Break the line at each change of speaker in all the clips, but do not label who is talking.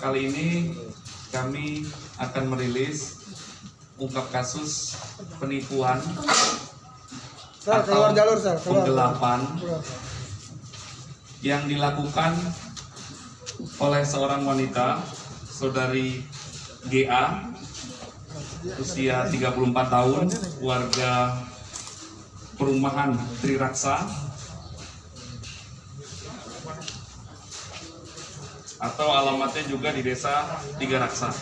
kali ini kami akan merilis ungkap kasus penipuan atau penggelapan yang dilakukan oleh seorang wanita, saudari GA, usia 34 tahun, warga perumahan Triraksa atau alamatnya juga di desa Tiga Raksa.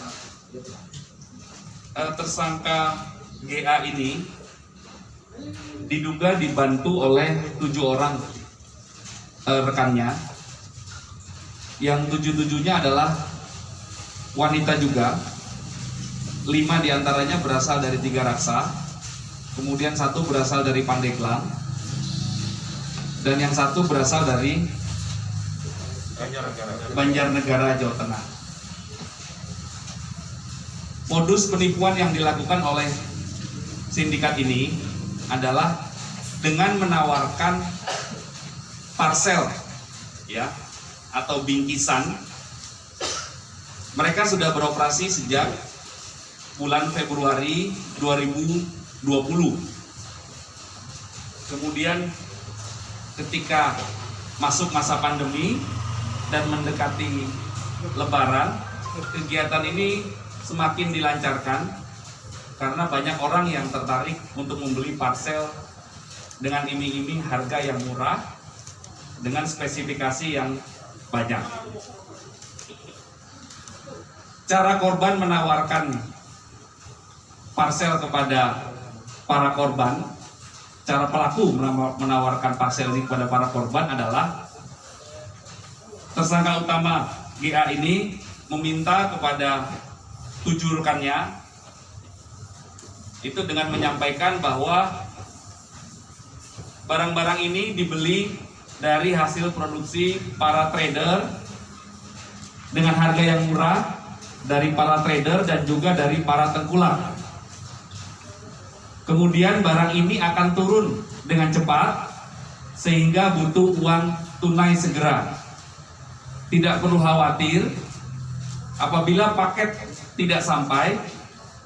Tersangka GA ini diduga dibantu oleh 7 orang rekannya, yang 7-7-nya adalah wanita juga. 5 diantaranya berasal dari Tiga Raksa, kemudian 1 berasal dari Pandeglang, dan yang 1 berasal dari Banjarnegara, Jawa Tengah. Modus penipuan yang dilakukan oleh sindikat ini adalah dengan menawarkan parcel, ya, atau bingkisan. Mereka sudah beroperasi sejak bulan Februari 2020. Kemudian ketika masuk masa pandemi dan mendekati Lebaran, kegiatan ini semakin dilancarkan karena banyak orang yang tertarik untuk membeli parcel dengan iming-iming harga yang murah dengan spesifikasi yang banyak. Cara korban menawarkan parcel kepada para korban, cara pelaku menawarkan parcel ini kepada para korban adalah tersangka utama GA ini meminta kepada 7 rekannya itu dengan menyampaikan bahwa barang-barang ini dibeli dari hasil produksi para trader dengan harga yang murah dari para trader dan juga dari para tengkulak. Kemudian barang ini akan turun dengan cepat sehingga butuh uang tunai segera. Tidak perlu khawatir, apabila paket tidak sampai,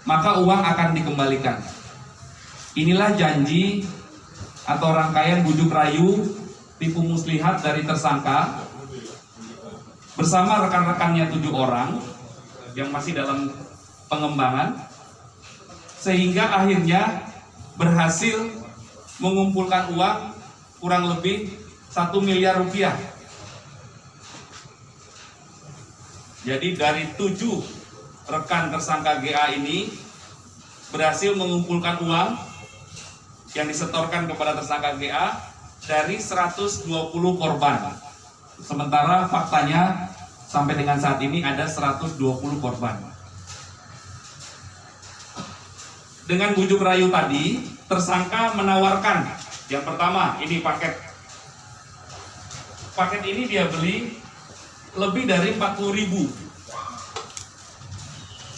maka uang akan dikembalikan. Inilah janji atau rangkaian bujuk rayu tipu muslihat dari tersangka bersama rekan-rekannya 7 orang yang masih dalam pengembangan, sehingga akhirnya berhasil mengumpulkan uang kurang lebih 1 miliar rupiah. Jadi dari 7 rekan tersangka GA ini berhasil mengumpulkan uang yang disetorkan kepada tersangka GA dari 120 korban. Sementara faktanya sampai dengan saat ini ada 120 korban. Dengan bujuk rayu tadi, tersangka menawarkan yang pertama, ini paket. Paket ini dia beli lebih dari 40.000.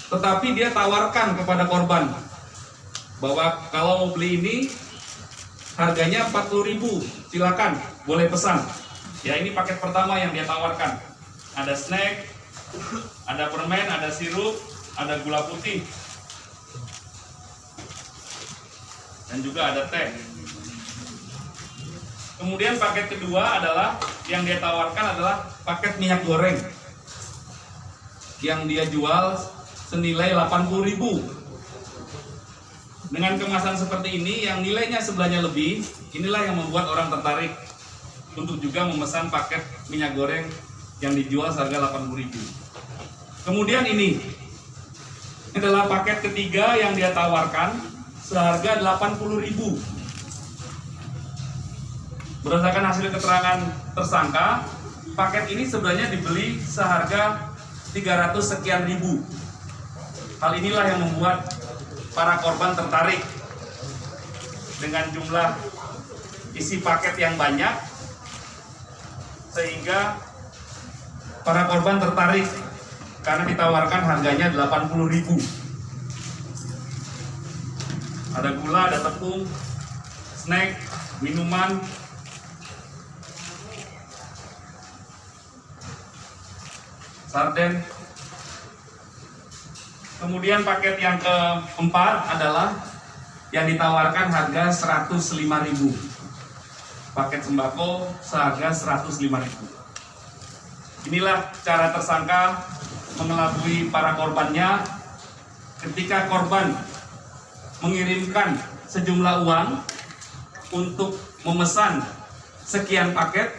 Tetapi dia tawarkan kepada korban bahwa kalau mau beli ini harganya 40.000, silakan, boleh pesan. Ya, ini paket pertama yang dia tawarkan. Ada snack, ada permen, ada sirup, ada gula putih, dan juga ada teh. Kemudian paket kedua adalah yang dia tawarkan adalah paket minyak goreng yang dia jual senilai 80.000. Dengan kemasan seperti ini yang nilainya sebelahnya lebih, inilah yang membuat orang tertarik untuk juga memesan paket minyak goreng yang dijual seharga 80.000. Kemudian ini adalah paket ketiga yang dia tawarkan seharga 80.000. Berdasarkan hasil keterangan tersangka, paket ini sebenarnya dibeli seharga 300 sekian ribu. Hal inilah yang membuat para korban tertarik dengan jumlah isi paket yang banyak, sehingga para korban tertarik karena ditawarkan harganya 80.000. Ada gula, ada tepung, snack, minuman, sarden, Kemudian paket yang keempat adalah yang ditawarkan harga 105.000. Paket sembako seharga 105.000. Inilah cara tersangka mengelabui para korbannya ketika korban mengirimkan sejumlah uang untuk memesan sekian paket,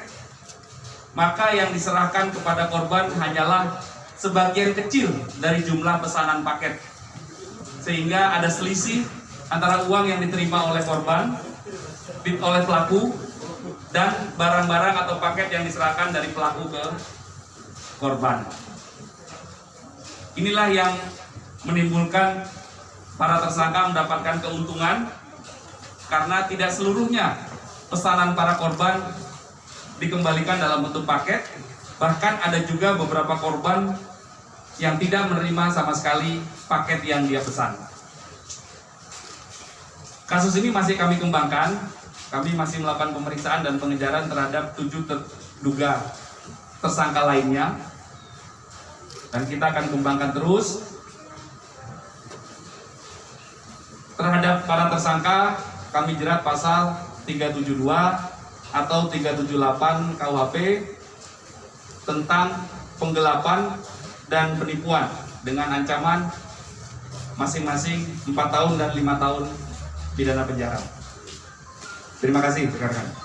maka yang diserahkan kepada korban hanyalah sebagian kecil dari jumlah pesanan paket, sehingga ada selisih antara uang yang diterima oleh korban, oleh pelaku, dan barang-barang atau paket yang diserahkan dari pelaku ke korban. Inilah yang menimbulkan para tersangka mendapatkan keuntungan karena tidak seluruhnya pesanan para korban dikembalikan dalam bentuk paket. Bahkan ada juga beberapa korban yang tidak menerima sama sekali paket yang dia pesan. Kasus ini masih kami kembangkan. Kami masih melakukan pemeriksaan dan pengejaran terhadap 7 terduga tersangka lainnya. Dan kita akan kembangkan terus. Terhadap para tersangka kami jerat pasal 372 atau 378 KUHP tentang penggelapan dan penipuan dengan ancaman masing-masing 4 tahun dan 5 tahun pidana penjara. Terima kasih rekan-rekan.